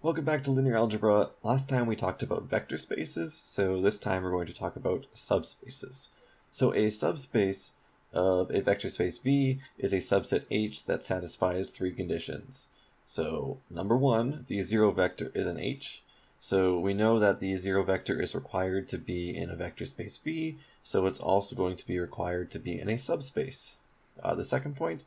Welcome back to linear algebra. Last time we talked about vector spaces, so this time we're going to talk about subspaces. So a subspace of a vector space V is a subset H that satisfies three conditions. So number one, the zero vector is an H. So we know that the zero vector is required to be in a vector space V, so it's also going to be required to be in a subspace. The second point,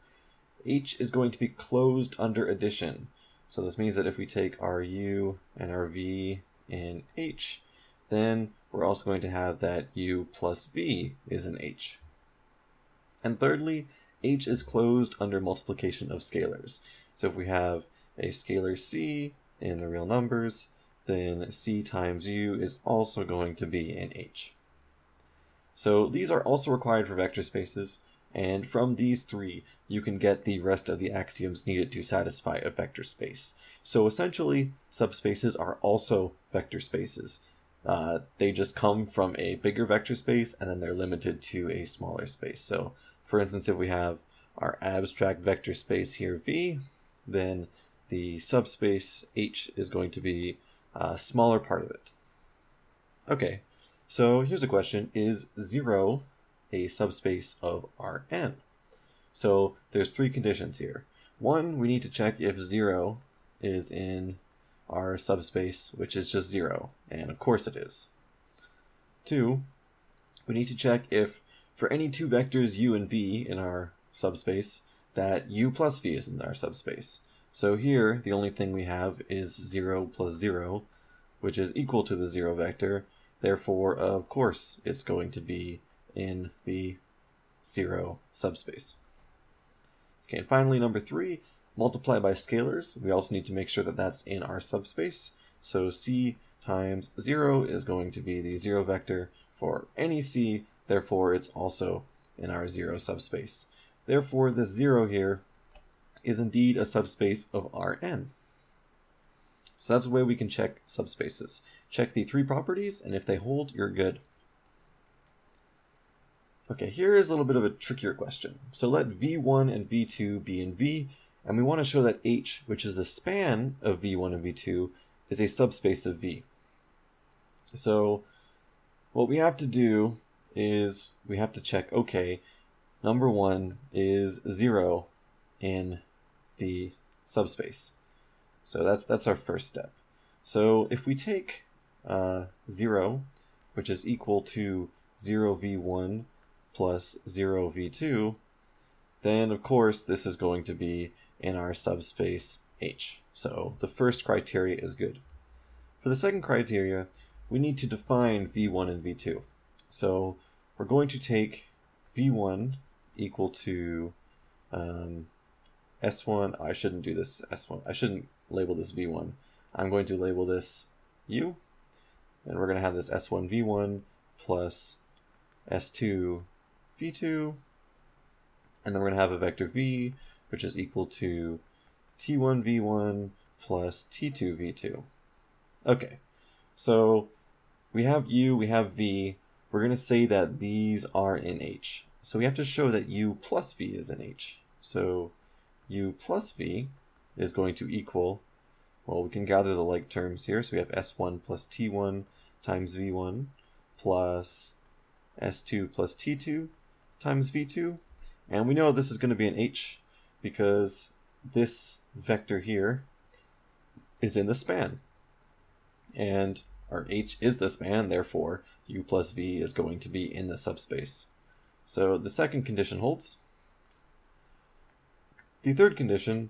H is going to be closed under addition. So this means that if we take our U and our V in H, then we're also going to have that U plus V is in H. And thirdly, H is closed under multiplication of scalars. So if we have a scalar C in the real numbers, then C times U is also going to be in H. So these are also required for vector spaces, and from these three, you can get the rest of the axioms needed to satisfy a vector space. So essentially, subspaces are also vector spaces. They just come from a bigger vector space, and then they're limited to a smaller space. So, for instance, if we have our abstract vector space here, V, then the subspace H is going to be a smaller part of it. Okay, so here's a question. Is 0 a subspace of Rn? So there's three conditions here. One, we need to check if 0 is in our subspace, which is just 0, and of course it is. Two, we need to check if for any two vectors u and v in our subspace, that u plus v is in our subspace. So here, the only thing we have is 0 plus 0, which is equal to the 0 vector. Therefore, of course, it's going to be in the 0 subspace. Okay, and finally, number 3, multiply by scalars. We also need to make sure that that's in our subspace. So C times 0 is going to be the 0 vector for any C, therefore it's also in our 0 subspace. Therefore, the 0 here is indeed a subspace of Rn. So that's the way we can check subspaces. Check the three properties, and if they hold, you're good. Okay, here is a little bit of a trickier question. So let V1 and V2 be in V, and we want to show that H, which is the span of V1 and V2, is a subspace of V. So what we have to do is we have to check, okay, number 1 is 0 in the subspace. So that's our first step. So if we take 0, which is equal to 0v1 plus 0v2, then of course this is going to be in our subspace H. So the first criteria is good. For the second criteria, we need to define v1 and v2. So we're going to take v1 equal to S1, I shouldn't do this S1, I shouldn't label this V1. I'm going to label this U, and we're going to have this S1 V1 plus S2 V2, and then we're going to have a vector V, which is equal to T1 V1 plus T2 V2. Okay, so we have U, we have V, we're going to say that these are in H. So we have to show that U plus V is in H. So U plus V is going to equal, well, we can gather the like terms here. So we have S1 plus T1 times V1 plus S2 plus T2 times V2. And we know this is going to be an H because this vector here is in the span. And our H is the span, therefore U plus V is going to be in the subspace. So the second condition holds. The third condition,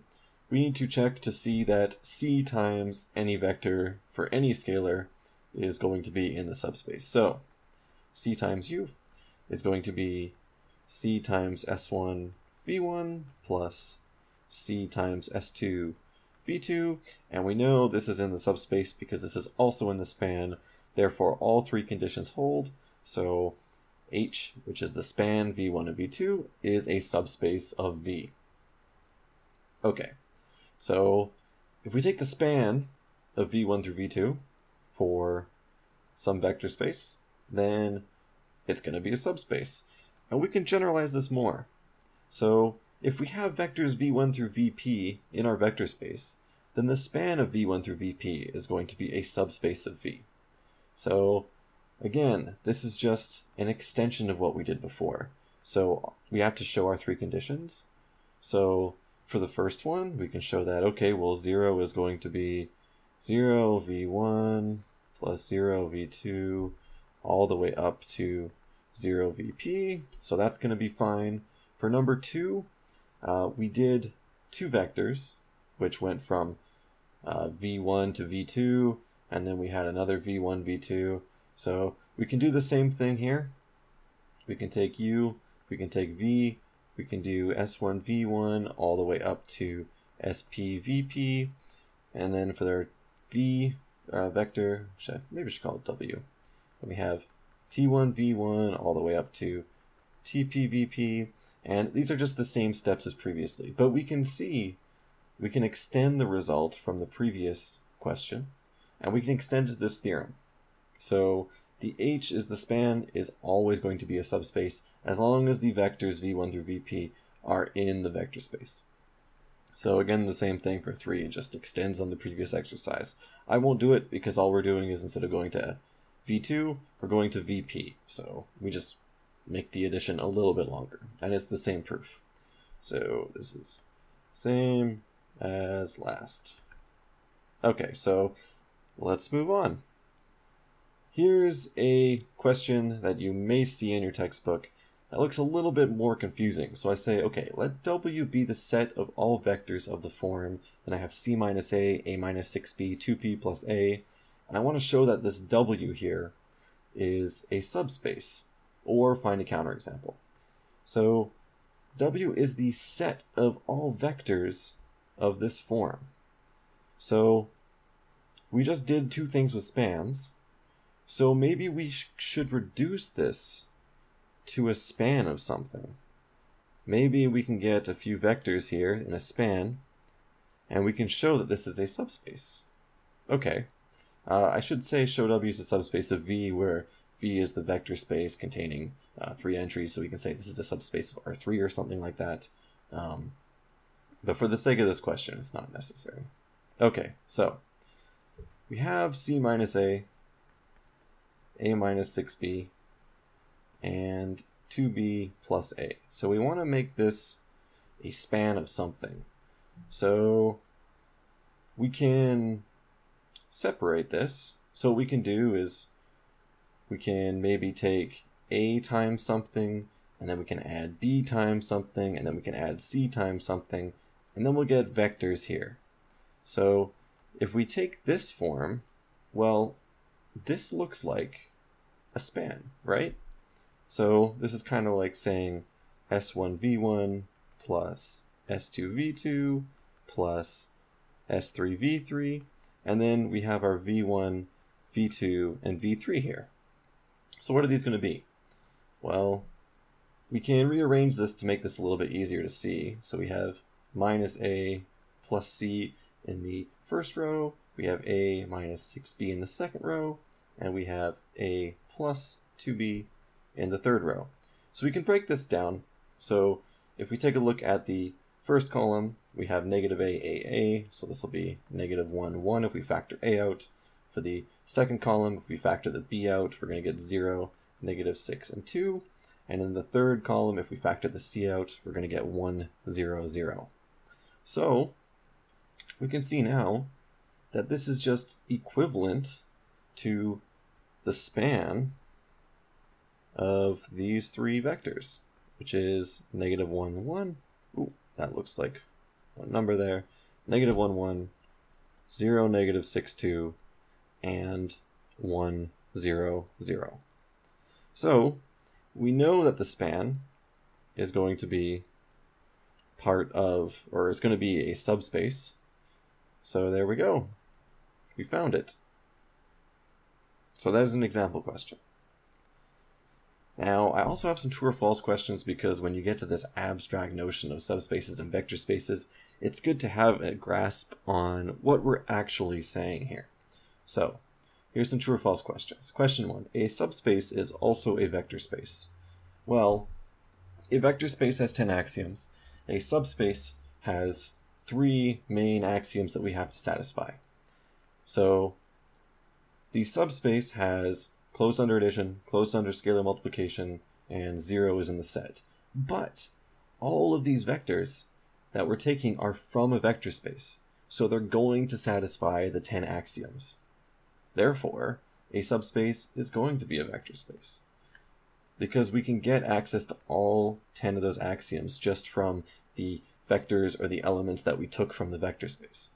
we need to check to see that C times any vector for any scalar is going to be in the subspace. So C times U is going to be C times S1 V1 plus C times S2 V2, and we know this is in the subspace because this is also in the span, therefore all three conditions hold. So H, which is the span V1 and V2, is a subspace of V. Okay, so if we take the span of V1 through V2 for some vector space, then it's going to be a subspace. And we can generalize this more. So if we have vectors v1 through vp in our vector space, then the span of V1 through Vp is going to be a subspace of V. So again, this is just an extension of what we did before. So we have to show our three conditions. So for the first one, we can show that, okay, well, 0 is going to be 0 V1 plus 0 V2 all the way up to 0 Vp. So that's going to be fine. For number 2, we did two vectors, which went from V1 to V2, and then we had another V1, V2. So we can do the same thing here. We can take U, we can take V, we can do S1, V1 all the way up to SP, VP, and then for their V vector, maybe I should call it W. And we have T1, V1 all the way up to TP, VP, and these are just the same steps as previously. But we can see, we can extend the result from the previous question, and we can extend it to this theorem. So the H is the span is always going to be a subspace as long as the vectors V1 through Vp are in the vector space. So again, the same thing for 3, it just extends on the previous exercise. I won't do it because all we're doing is instead of going to V2, we're going to Vp. So we just make the addition a little bit longer, and it's the same proof. So this is same as last. Okay, so let's move on. Here's a question that you may see in your textbook that looks a little bit more confusing. So I say, okay, let W be the set of all vectors of the form. Then I have C minus A minus 6B, 2P plus A. And I want to show that this W here is a subspace, or find a counterexample. So W is the set of all vectors of this form. So we just did two things with spans. So maybe we should reduce this to a span of something. Maybe we can get a few vectors here in a span, and we can show that this is a subspace. Okay, I should say show W is a subspace of V, where V is the vector space containing 3 entries, so we can say this is a subspace of R3 or something like that. But for the sake of this question, it's not necessary. Okay, so we have C minus A minus 6B, and 2B plus A. So we want to make this a span of something. So we can separate this. So what we can do is we can maybe take A times something, and then we can add B times something, and then we can add C times something, and then we'll get vectors here. So if we take this form, well, this looks like a span, right? So this is kind of like saying S1V1 plus S2V2 plus S3V3, and then we have our V1, V2, and V3 here. So what are these going to be? Well, we can rearrange this to make this a little bit easier to see. So we have minus A plus C in the first row, we have A minus 6B in the second row, and we have A plus 2B in the third row. So we can break this down. So if we take a look at the first column, we have negative A, so this will be negative 1, 1 if we factor A out. For the second column, if we factor the B out, we're going to get 0, negative 6, and 2. And in the third column, if we factor the C out, we're going to get 1, 0, 0. So we can see now that this is just equivalent to the span of these three vectors, which is negative 1, 1. Ooh, that looks like one number there. Negative 1, 1, 0, negative 6, 2, and 1, 0, 0. So we know that the span is going to be part of, or it's going to be a subspace. So there we go. We found it. So that is an example question. Now, I also have some true or false questions because when you get to this abstract notion of subspaces and vector spaces, it's good to have a grasp on what we're actually saying here. So, here's some true or false questions. Question 1. A subspace is also a vector space. Well, a vector space has 10 axioms. A subspace has three main axioms that we have to satisfy. So the subspace has closed under addition, closed under scalar multiplication, and 0 is in the set. But all of these vectors that we're taking are from a vector space, so they're going to satisfy the 10 axioms. Therefore, a subspace is going to be a vector space, because we can get access to all 10 of those axioms just from the vectors or the elements that we took from the vector space.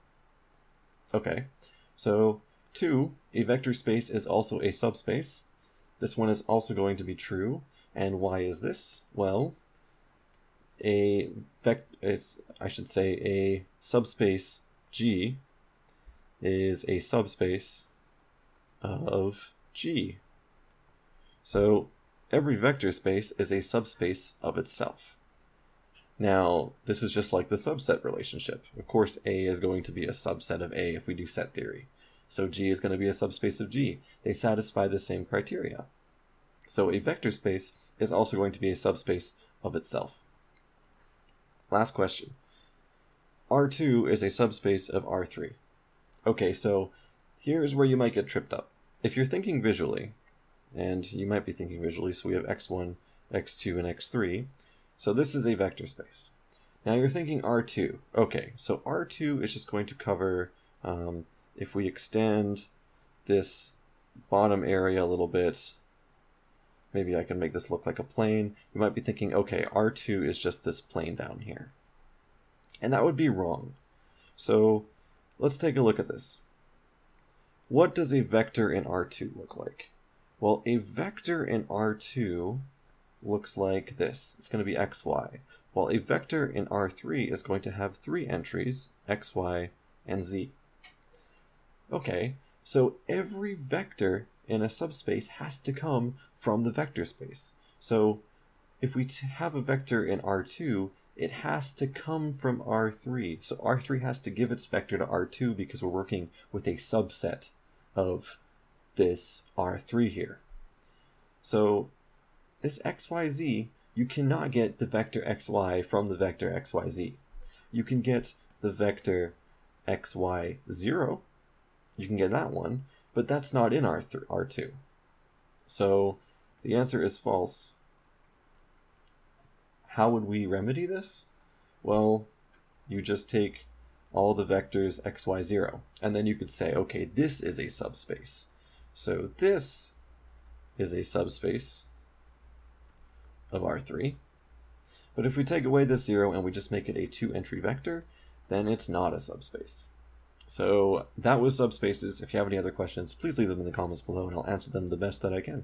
Okay, so 2, a vector space is also a subspace. This one is also going to be true. And why is this? Well, a subspace G is a subspace of G. So every vector space is a subspace of itself. Now, this is just like the subset relationship. Of course, A is going to be a subset of A if we do set theory. So G is going to be a subspace of G. They satisfy the same criteria. So a vector space is also going to be a subspace of itself. Last question. R2 is a subspace of R3. Okay, so here's where you might get tripped up. If you're thinking visually, and you might be thinking visually, so we have x1, x2, and x3. So this is a vector space. Now you're thinking R2. Okay, so R2 is just going to cover, if we extend this bottom area a little bit, maybe I can make this look like a plane. You might be thinking, okay, R2 is just this plane down here. And that would be wrong. So let's take a look at this. What does a vector in R2 look like? Well, a vector in R2 looks like this. It's going to be xy. While a vector in R3 is going to have 3 entries, x, y, and z. Okay, so every vector in a subspace has to come from the vector space. So if we have a vector in R2, it has to come from R3. So R3 has to give its vector to R2 because we're working with a subset of this R3 here. So this xyz, you cannot get the vector xy from the vector xyz. You can get the vector xy0, you can get that one, but that's not in R2. So the answer is false. How would we remedy this? Well, you just take all the vectors xy0, and then you could say, okay, this is a subspace. So this is a subspace of R3. But if we take away this 0 and we just make it a 2-entry vector, then it's not a subspace. So that was subspaces. If you have any other questions, please leave them in the comments below and I'll answer them the best that I can.